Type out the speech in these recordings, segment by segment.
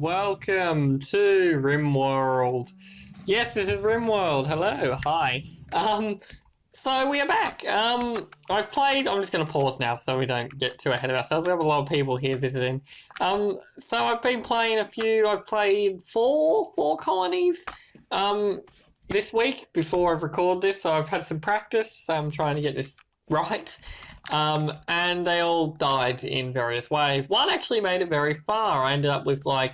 welcome to RimWorld. Yes, this is RimWorld. Hello, hi. So we are back. I'm just going to pause now so we don't get too ahead of ourselves. We have a lot of people here visiting. So I've been playing I've played four colonies, this week before I've recorded this. So I've had some practice. I'm trying to get this right. And they all died in various ways. One actually made it very far. I ended up with I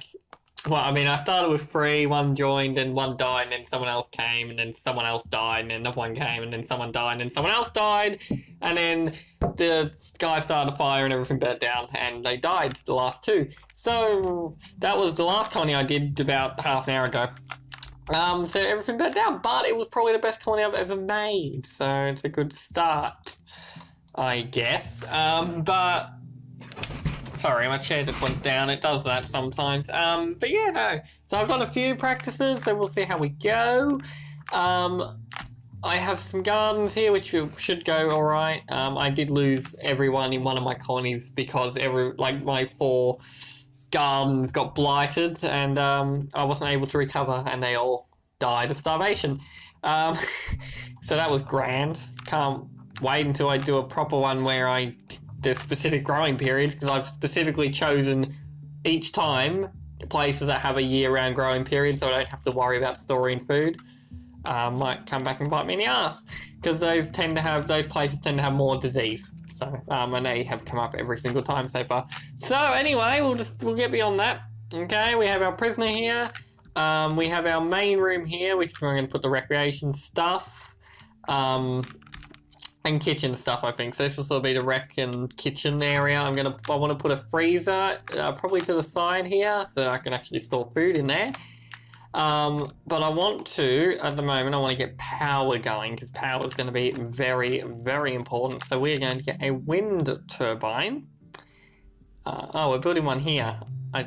started with 3, one joined and one died, and then someone else came, and then someone else died, and then another one came, and then someone died, and then someone else died, and then the guy started a fire and everything burnt down, and they died, the last 2. So that was the last colony I did about half an hour ago. So everything burnt down, but it was probably the best colony I've ever made, so it's a good start, I guess. But sorry, my chair just went down. It does that sometimes. But yeah, no. So I've done a few practices, so we'll see how we go. I have some gardens here, which should go all right. I did lose everyone in one of my colonies because my 4 gardens got blighted, and I wasn't able to recover, and they all died of starvation. So that was grand. Can't wait until I do a proper one where there's specific growing periods, because I've specifically chosen each time places that have a year-round growing period, so I don't have to worry about storing food. Might come back and bite me in the ass, because those places tend to have more disease. So, and they have come up every single time so far. So anyway, we'll get beyond that. Okay, we have our prisoner here. We have our main room here, which is where I'm going to put the recreation stuff. And kitchen stuff, I think. So this will sort of be the rec and kitchen area. I want to put a freezer probably to the side here, so I can actually store food in there. But I want to, at the moment, I want to get power going, because power is going to be very, very important. So we're going to get a wind turbine. We're building one here. I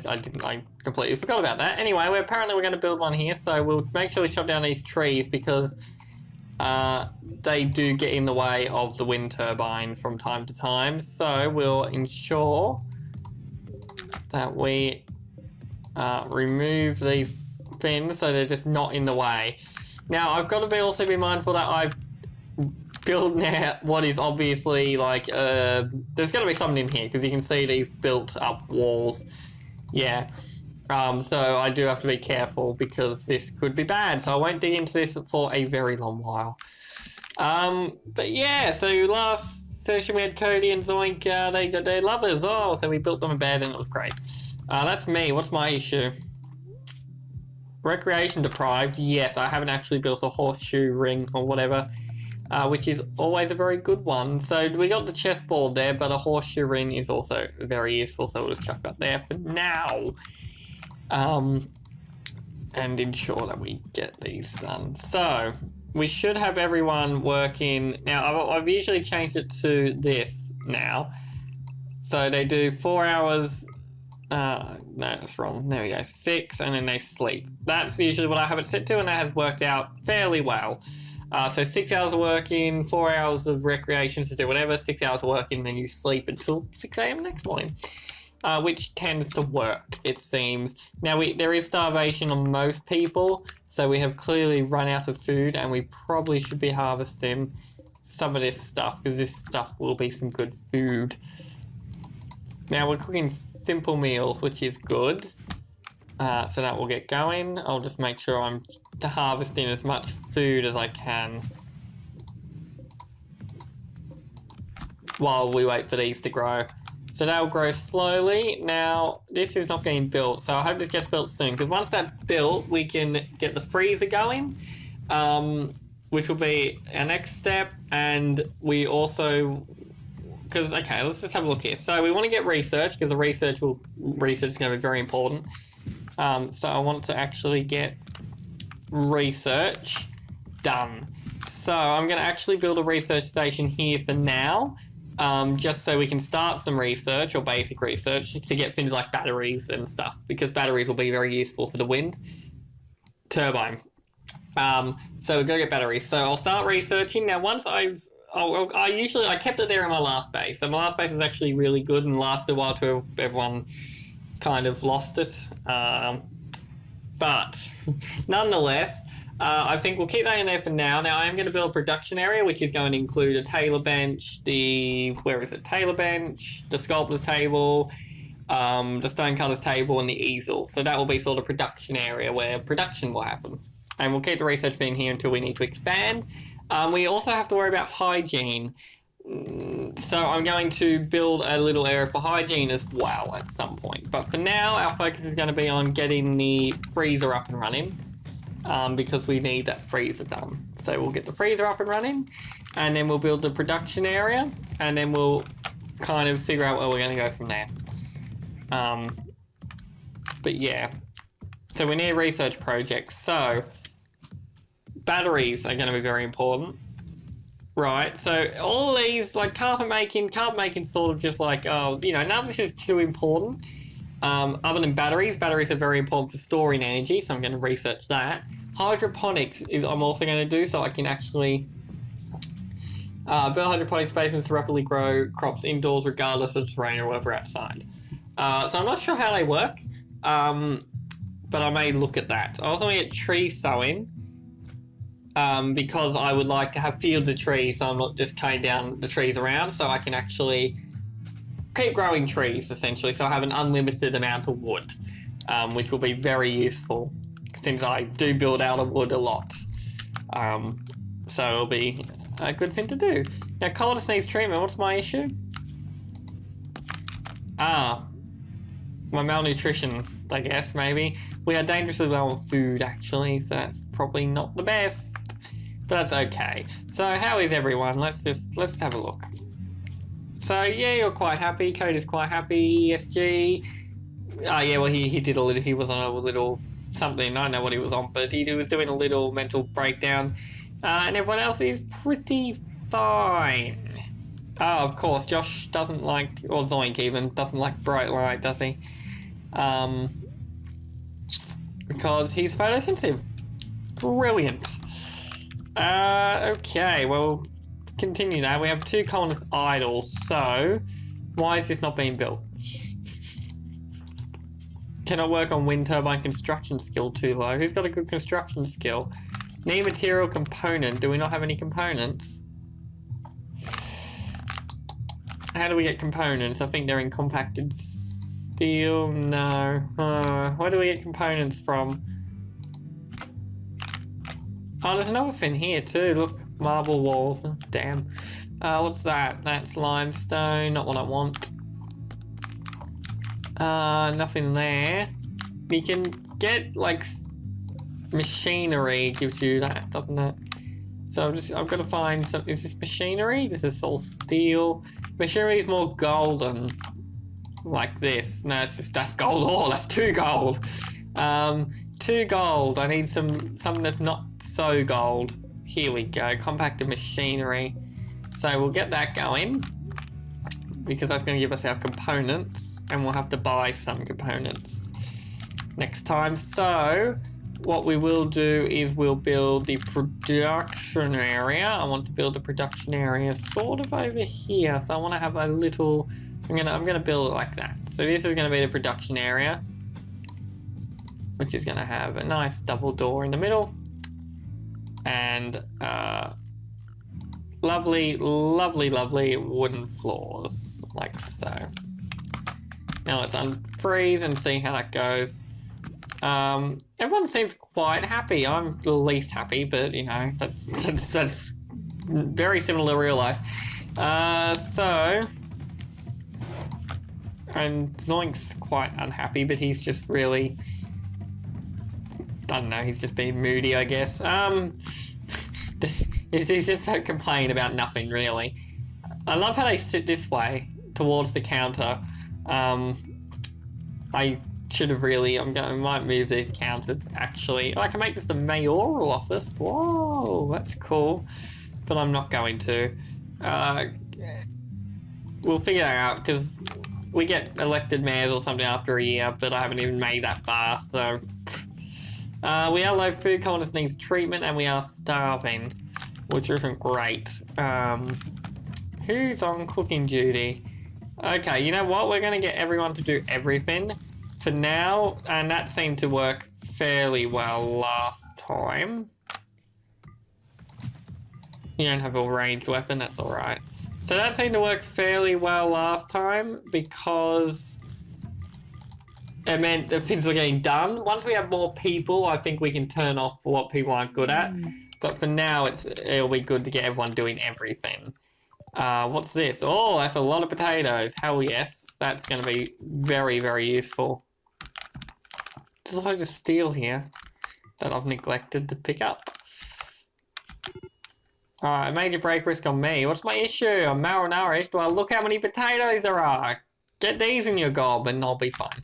completely forgot about that. Anyway, we're going to build one here, so we'll make sure we chop down these trees, because they do get in the way of the wind turbine from time to time. So we'll ensure that we remove these fins so they're just not in the way. Now, I've got to also be mindful that I've built now what is obviously there's going to be something in here, because you can see these built up walls. Yeah. So I do have to be careful, because this could be bad. So I won't dig into this for a very long while. But yeah, so last session we had Cody and Zoink. They got their lovers. Oh, so we built them a bed and it was great. That's me. What's my issue? Recreation deprived. Yes, I haven't actually built a horseshoe ring or whatever, which is always a very good one. So we got the chessboard there, but a horseshoe ring is also very useful. So we'll just chuck that there for now. And ensure that we get these done. So we should have everyone working. Now, I've usually changed it to this now. So they do 4 hours. No, that's wrong. There we go. 6, and then they sleep. That's usually what I have it set to, and that has worked out fairly well. So 6 hours of working, 4 hours of recreation to do whatever, 6 hours of working, and then you sleep until 6 a.m. next morning. Which tends to work, it seems. Now, there is starvation on most people, so we have clearly run out of food, and we probably should be harvesting some of this stuff, because this stuff will be some good food. Now, we're cooking simple meals, which is good. So that will get going. I'll just make sure I'm harvesting as much food as I can while we wait for these to grow. So that'll grow slowly. Now, this is not getting built, so I hope this gets built soon, because once that's built, we can get the freezer going, which will be our next step. And we also, okay, let's just have a look here. So we want to get research, because the research is going to be very important. So I want to actually get research done. So I'm going to actually build a research station here for now. Just so we can start some research, or basic research, to get things like batteries and stuff, because batteries will be very useful for the wind turbine. So we're going to get batteries. So I'll start researching. Now, once I kept it there in my last base. So my last base is actually really good and lasted a while to everyone kind of lost it. But nonetheless, I think we'll keep that in there for now. Now I am going to build a production area, which is going to include a tailor bench, tailor bench, the sculptor's table, the stonecutter's table, and the easel. So that will be sort of production area where production will happen. And we'll keep the research bin here until we need to expand. We also have to worry about hygiene. So I'm going to build a little area for hygiene as well at some point. But for now, our focus is going to be on getting the freezer up and running. Because we need that freezer done. So we'll get the freezer up and running, and then we'll build the production area, and then we'll kind of figure out where we're going to go from there. But yeah, so we need a research project. So batteries are going to be very important, right? So all these, like carpet making sort of just like, oh, you know, none of this is too important. Other than batteries are very important for storing energy, so I'm going to research that. Hydroponics is I'm also going to do, so I can actually build hydroponic basements to rapidly grow crops indoors regardless of terrain or whatever outside. So I'm not sure how they work, but I may look at that. I also want to get tree sowing, because I would like to have fields of trees, so I'm not just cutting down the trees around, so I can actually keep growing trees, essentially, so I have an unlimited amount of wood, which will be very useful, since I do build out of wood a lot. So it'll be a good thing to do. Now, Coldest needs treatment. What's my issue? My malnutrition, I guess, maybe. We are dangerously low on food, actually, so that's probably not the best, but that's okay. So how is everyone? Let's have a look. So yeah, you're quite happy. Code is quite happy. ESG. Yeah, well he did a little. He was on a little something. I don't know what he was on, but he was doing a little mental breakdown. And everyone else is pretty fine. Oh, of course, Josh doesn't like, or Zoink even doesn't like bright light, does he? Because he's photosensitive. Brilliant. Okay, well. Continue now. We have 2 colonists idle, so why is this not being built? Cannot work on wind turbine construction skill too low. Who's got a good construction skill? Need material component. Do we not have any components? How do we get components? I think they're in compacted steel. No. Where do we get components from? Oh, there's another thing here too. Look, marble walls. Oh, damn. What's that? That's limestone. Not what I want. Nothing there. You can get like machinery. Gives you that, doesn't it? So I've got to find some. Is this machinery? This is all steel. Machinery is more golden, like this. No, that's gold ore. That's 2 gold. 2 gold. I need something that's not so gold. Here we go. Compacted machinery. So we'll get that going, because that's going to give us our components, and we'll have to buy some components next time. So what we will do is we'll build the production area. I want to build the production area sort of over here. So I want to have a little. I'm gonna build it like that. So this is going to be the production area, which is going to have a nice double door in the middle, and lovely wooden floors, like so. Now let's unfreeze and see how that goes. Everyone seems quite happy. I'm the least happy, but you know, that's very similar to real life. So, and Zoink's quite unhappy, but he's just really, I don't know, he's just being moody, I guess. He's just so complaining about nothing, really. I love how they sit this way, towards the counter. I should have really, I might move these counters, actually. I can make this a mayoral office. Whoa, that's cool. But I'm not going to. We'll figure that out, because we get elected mayors or something after a year, but I haven't even made that far, so. We are low food, colonists needs treatment, and we are starving, which isn't great. Who's on cooking duty? Okay, you know what? We're going to get everyone to do everything. for now, and that seemed to work fairly well last time. You don't have a ranged weapon, that's alright. So that seemed to work fairly well last time because it meant that things were getting done. Once we have more people, I think we can turn off what people aren't good at. But for now, it'll be good to get everyone doing everything. What's this? Oh, that's a lot of potatoes. Hell yes. That's going to be very, very useful. There's a load of steel here that I've neglected to pick up. Alright, major break risk on me. What's my issue? I'm malnourished. Well, look how many potatoes there are. Get these in your gob and I'll be fine.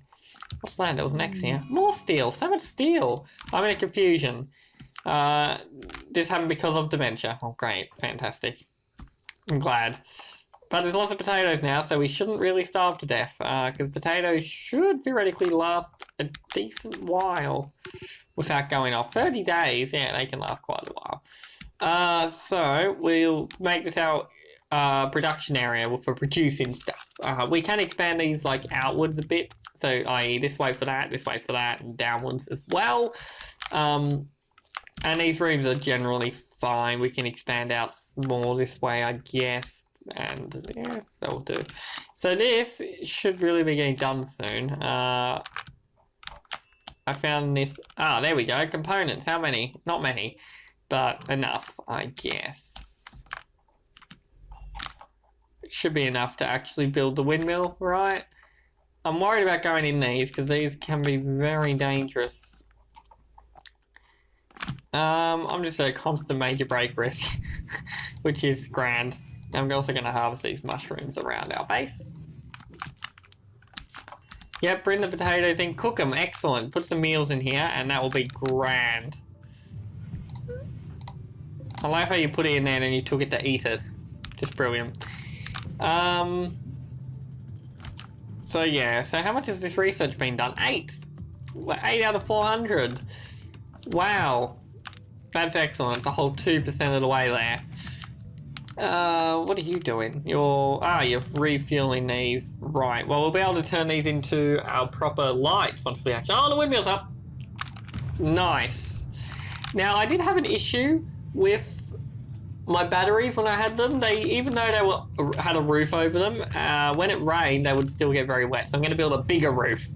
What's that? There was an X here. More steel. So much steel. I'm in a confusion. This happened because of dementia. Oh, great. Fantastic. I'm glad. But there's lots of potatoes now, so we shouldn't really starve to death. Because potatoes should theoretically last a decent while without going off. 30 days. Yeah, they can last quite a while. So we'll make this our production area for producing stuff. We can expand these like outwards a bit. So, i.e. this way for that, and downwards as well. And these rooms are generally fine. We can expand out more this way, I guess. And, yeah, that'll do. So this should really be getting done soon. I found this... Ah, there we go. Components. How many? Not many, but enough, I guess. It should be enough to actually build the windmill, right? I'm worried about going in these because these can be very dangerous. I'm just at a constant major break risk, which is grand. I'm also going to harvest these mushrooms around our base. Yep, bring the potatoes in, cook them, excellent. Put some meals in here and that will be grand. I like how you put it in there and then you took it to eat it. Just brilliant. So yeah, so how much has this research been done? 8! 8 out of 400. Wow. That's excellent. It's a whole 2% of the way there. What are you doing? You're refueling these. Right, well we'll be able to turn these into our proper lights once we actually... Oh, the windmill's up! Nice. Now, I did have an issue with my batteries when I had them. Even though they had a roof over them, when it rained, they would still get very wet. So I'm going to build a bigger roof.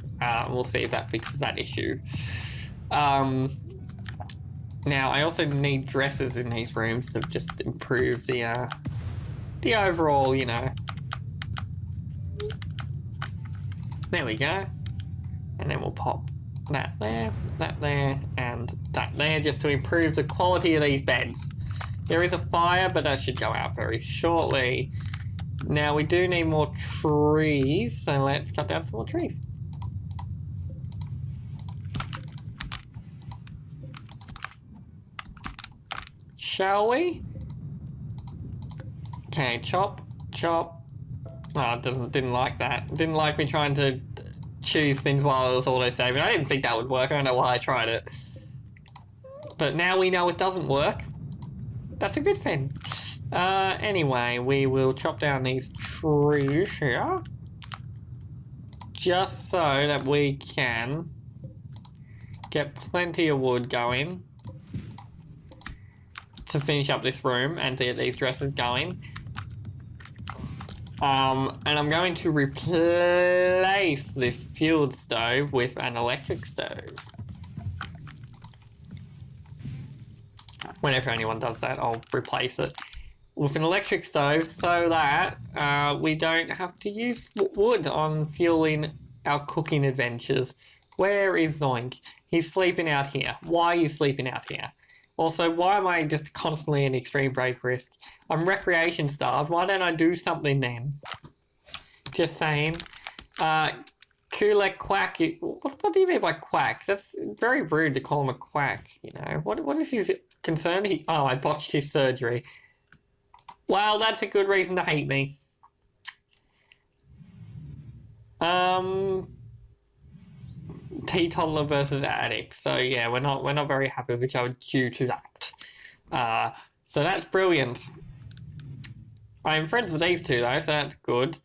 We'll see if that fixes that issue. Now, I also need dressers in these rooms to just improve the overall, you know. There we go. And then we'll pop that there, and that there, just to improve the quality of these beds. There is a fire, but that should go out very shortly. Now, we do need more trees, so let's cut down some more trees. Shall we? Okay, chop, chop. Oh, it didn't like that. Didn't like me trying to choose things while I was auto-saving. I didn't think that would work. I don't know why I tried it. But now we know it doesn't work. That's a good thing. Anyway, we will chop down these trees here. Just so that we can get plenty of wood going to finish up this room and to get these dressers going. And I'm going to replace this fuel stove with an electric stove. Whenever anyone does that, I'll replace it with an electric stove so that we don't have to use wood on fueling our cooking adventures. Where is Zoink? He's sleeping out here. Why are you sleeping out here? Also, why am I just constantly in extreme break risk? I'm recreation starved. Why don't I do something then? Just saying. Kulek Quack. What do you mean by quack? That's very rude to call him a quack, you know. What is his concern? I botched his surgery. Well, that's a good reason to hate me. Teetotaler versus addict. So yeah, we're not very happy with each other due to that. So that's brilliant. I'm friends with these two though, so that's good.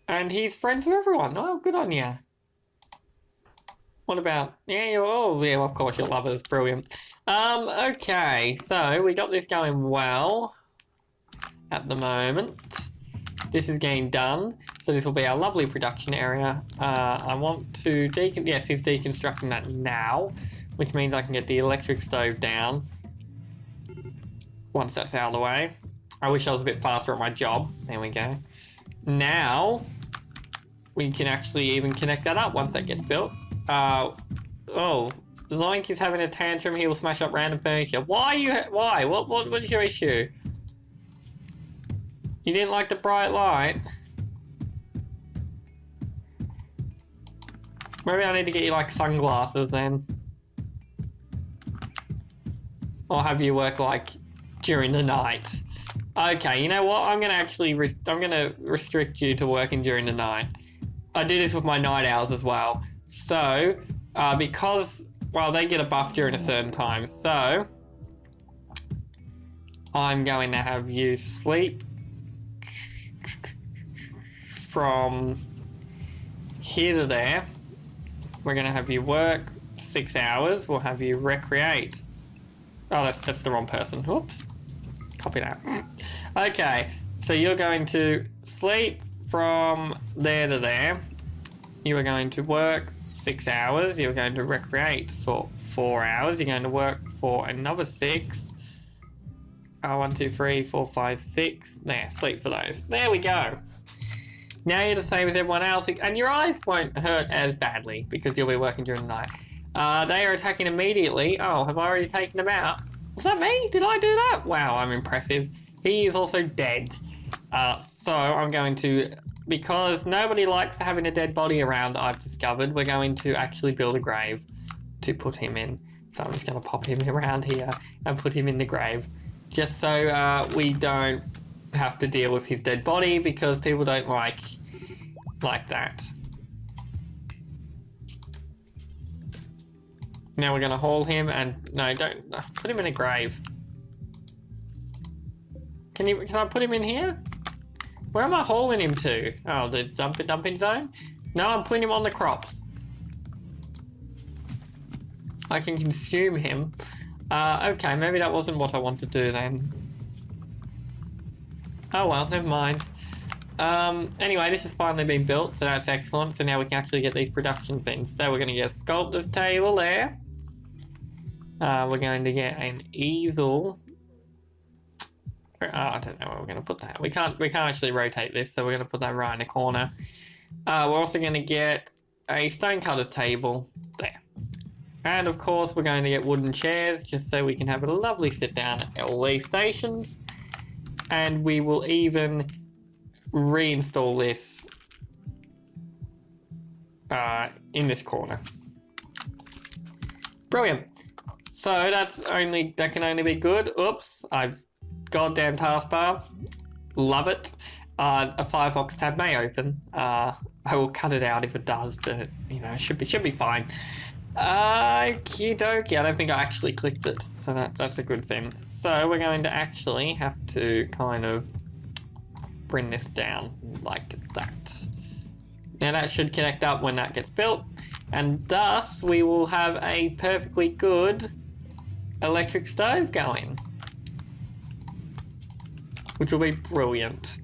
And he's friends with everyone. Oh, good on you. What about... Yeah, oh, yeah, of course, your lovers. Brilliant. Okay, so we got this going well at the moment. This is getting done. So this will be our lovely production area. I want to yes, he's deconstructing that now, which means I can get the electric stove down once that's out of the way. I wish I was a bit faster at my job. There we go. Now we can actually even connect that up once that gets built. Oh, Zoink is having a tantrum. He will smash up random furniture. Why? What is your issue? You didn't like the bright light? Maybe I need to get you like sunglasses then. Or have you work like during the night. Okay, you know what? I'm gonna restrict you to working during the night. I do this with my night owls as well. So, because, well, they get a buff during a certain time. So, I'm going to have you sleep from here to there. We're going to have you work 6 hours. We'll have you recreate. Oh, that's the wrong person. Whoops. Copy that. Okay, so you're going to sleep from there to there. You are going to work 6 hours. You're going to recreate for 4 hours. You're going to work for another 6. 1, 2, 3, 4, 5, 6. There, sleep for those. There we go. Now you're the same as everyone else, and your eyes won't hurt as badly because you'll be working during the night. They are attacking immediately. Oh, have I already taken them out? Was that me? Did I do that? Wow, I'm impressive. He is also dead. So I'm going to, because nobody likes having a dead body around, I've discovered, we're going to actually build a grave to put him in. So I'm just going to pop him around here and put him in the grave. Just so we don't have to deal with his dead body, because people don't like that. Now we're going to haul him and... No, don't... Put him in a grave. Can I put him in here? Where am I hauling him to? Oh, the dumping zone? No, I'm putting him on the crops. I can consume him. Okay, maybe that wasn't what I wanted to do then. Oh well, never mind. Anyway, this has finally been built, so that's excellent. So now we can actually get these production things. So we're going to get a sculptor's table there. We're going to get an easel. Oh, I don't know where we're going to put that. We can't actually rotate this, so we're going to put that right in the corner. We're also going to get a stonecutter's table there. And of course, we're going to get wooden chairs, just so we can have a lovely sit down at all these stations. And we will even reinstall this in this corner. Brilliant. So that can only be good. Oops, I've goddamn taskbar. Love it. A Firefox tab may open. I will cut it out if it does, but you know, it should be fine. Okie dokie, I don't think I actually clicked it, so that's a good thing. So we're going to actually have to kind of bring this down like that. Now that should connect up when that gets built, and thus we will have a perfectly good electric stove going, which will be brilliant.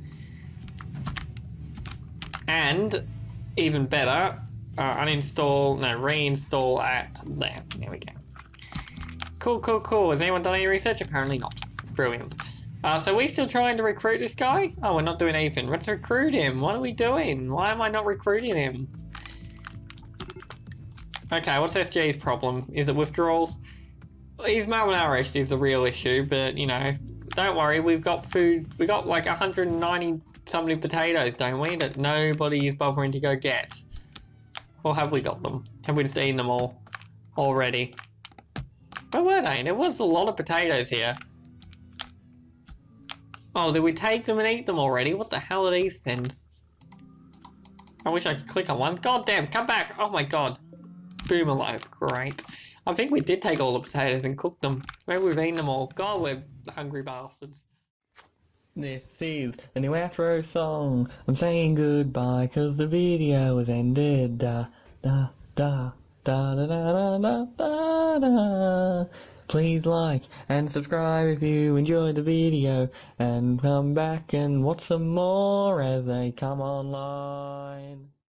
And even better, reinstall at there. There we go. Cool. Has anyone done any research? Apparently not. Brilliant. So we're still trying to recruit this guy? Oh, we're not doing anything. Let's recruit him. What are we doing? Why am I not recruiting him? Okay, what's SG's problem? Is it withdrawals? He's malnourished is the real issue, but, you know, don't worry. We've got food. We got like 190 something potatoes, don't we? That nobody is bothering to go get. Or have we got them? Have we just eaten them all already? Where were they? There was a lot of potatoes here. Oh, did we take them and eat them already? What the hell are these things? I wish I could click on one. God damn, come back! Oh my god. Boom alive. Great. I think we did take all the potatoes and cook them. Maybe we've eaten them all. God, we're hungry bastards. This is the new outro song. I'm saying goodbye 'cause the video has ended. Da da da da da da da da da. Please like and subscribe if you enjoyed the video, and come back and watch some more as they come online.